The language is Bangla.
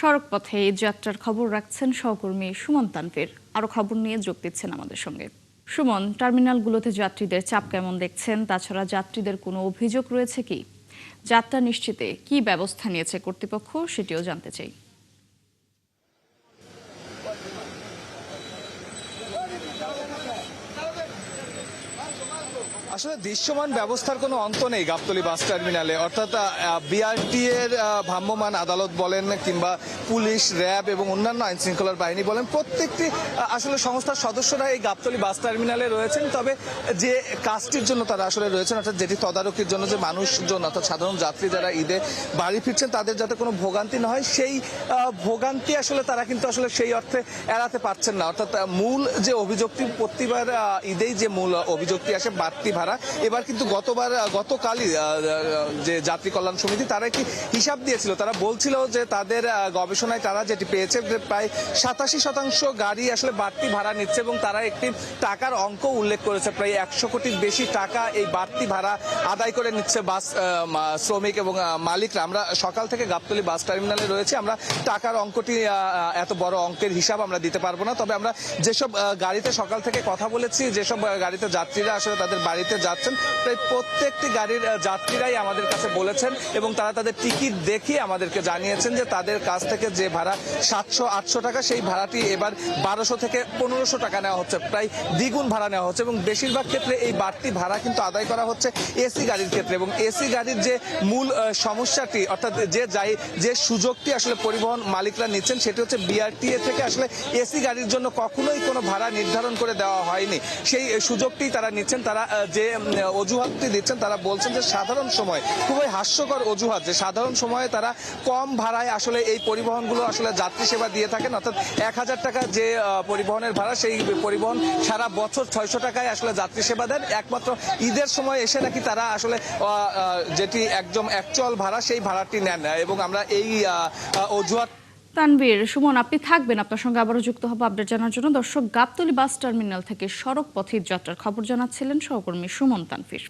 সড়ক পথে এই যাত্রার খবর রাখছেন সহকর্মী সুমন তানভীর। আরো খবর নিয়ে যোগ দিচ্ছেন আমাদের সঙ্গে। সুমন, টার্মিনালগুলোতে যাত্রীদের চাপ কেমন দেখছেন? তাছাড়া যাত্রীদের কোনো অভিযোগ রয়েছে কি? যাত্রা নিশ্চিতে কি ব্যবস্থা নিয়েছে কর্তৃপক্ষ, সেটিও জানতে চাই। আসলে দৃশ্যমান ব্যবস্থার কোনো অন্ত নেই গাবতলী বাস টার্মিনালে, অর্থাৎ বিআরটি এর ভ্রাম্যমাণ আদালত বলেন কিংবা পুলিশ, র্যাব এবং অন্যান্য আইন শৃঙ্খলার বাহিনী বলেন, প্রত্যেকটি আসলে সংস্থার সদস্যরা এই গাবতলী বাস টার্মিনালে রয়েছেন। তবে যে কাজটির জন্য তারা আসলে রয়েছেন, অর্থাৎ যেটি তদারকির জন্য, যে মানুষজন অর্থাৎ সাধারণ যাত্রী যারা ঈদে বাড়ি ফিরছেন তাদের যাতে কোনো ভোগান্তি না হয়, সেই ভোগান্তি আসলে তারা কিন্তু আসলে সেই অর্থে এড়াতে পারছেন না। অর্থাৎ মূল যে অভিযোগটি প্রতিবার ঈদেই যে মূল অভিযোগটি আসে বাড়তি ভাড়া, এবার কিন্তু গতকালই যে যাত্রী কল্যাণ সমিতি তারা একটি হিসাব দিয়েছিল। তারা বলছিল যে তাদের গবেষণায় তারা যেটি পেয়েছে যে প্রায় 87% গাড়ি আসলে বাড়তি ভাড়া নিচ্ছে এবং তারা একটি টাকার অঙ্ক উল্লেখ করেছে, প্রায় 100 কোটির বেশি টাকা এই বাড়তি ভাড়া আদায় করে নিচ্ছে বাস শ্রমিক এবং মালিকরা। আমরা সকাল থেকে গাবতলী বাস টার্মিনালে রয়েছে, আমরা টাকার অঙ্কটি এত বড় অঙ্কের হিসাব আমরা দিতে পারবো না। তবে আমরা যেসব গাড়িতে সকাল থেকে কথা বলেছি, যেসব গাড়িতে যাত্রীরা আসলে তাদের বাড়িতে যাচ্ছেন, প্রায় প্রত্যেকটি গাড়ির যাত্রীরাই আমাদের কাছে বলেছেন এবং তারা তাদের টিকিট দেখিয়ে আমাদেরকে জানিয়েছেন যে তাদের কাছ থেকে যে ভাড়া 700-800 টাকা, সেই ভাড়াটি এবার 1200 থেকে 1500 টাকা নেওয়া হচ্ছে, প্রায় দ্বিগুণ ভাড়া নেওয়া হচ্ছে। এবং বেশিরভাগ ক্ষেত্রে এই বাড়তি ভাড়া কিন্তু আদায় করা হচ্ছে এসি গাড়ির ক্ষেত্রে। এবং এসি গাড়ির যে মূল সমস্যাটি, অর্থাৎ যে সুযোগটি আসলে পরিবহন মালিকরা নিচ্ছেন, সেটি হচ্ছে বিআরটিএ থেকে আসলে এসি গাড়ির জন্য কখনোই কোনো ভাড়া নির্ধারণ করে দেওয়া হয়নি। সেই সুযোগটি তারা নিচ্ছেন। তারা যে অজুহাতটি দিচ্ছেন, তারা বলছেন যে সাধারণ সময়, খুবই হাস্যকর অজুহাত, যে সাধারণ সময়ে তারা কম ভাড়ায় আসলে এই পরিবহনগুলো আসলে যাত্রী সেবা দিয়ে থাকেন। অর্থাৎ 1000 টাকা যে পরিবহনের ভাড়া, সেই পরিবহন সারা বছর 600 টাকায় আসলে যাত্রী সেবা দেন। একমাত্র ঈদের সময় এসে নাকি তারা আসলে যেটি একদম অ্যাকচুয়াল ভাড়া, সেই ভাড়াটি নেন। এবং আমরা এই অজুহাত। তানভীর, সুমন, আপনি থাকবেন, আপনার সঙ্গে আবারও যুক্ত হবো আপডেট জানার জন্য। দর্শক, গাবতলী বাস টার্মিনাল থেকে সড়ক পথে যাত্রার খবর জানাচ্ছিলেন সহকর্মী সুমন তানভীর।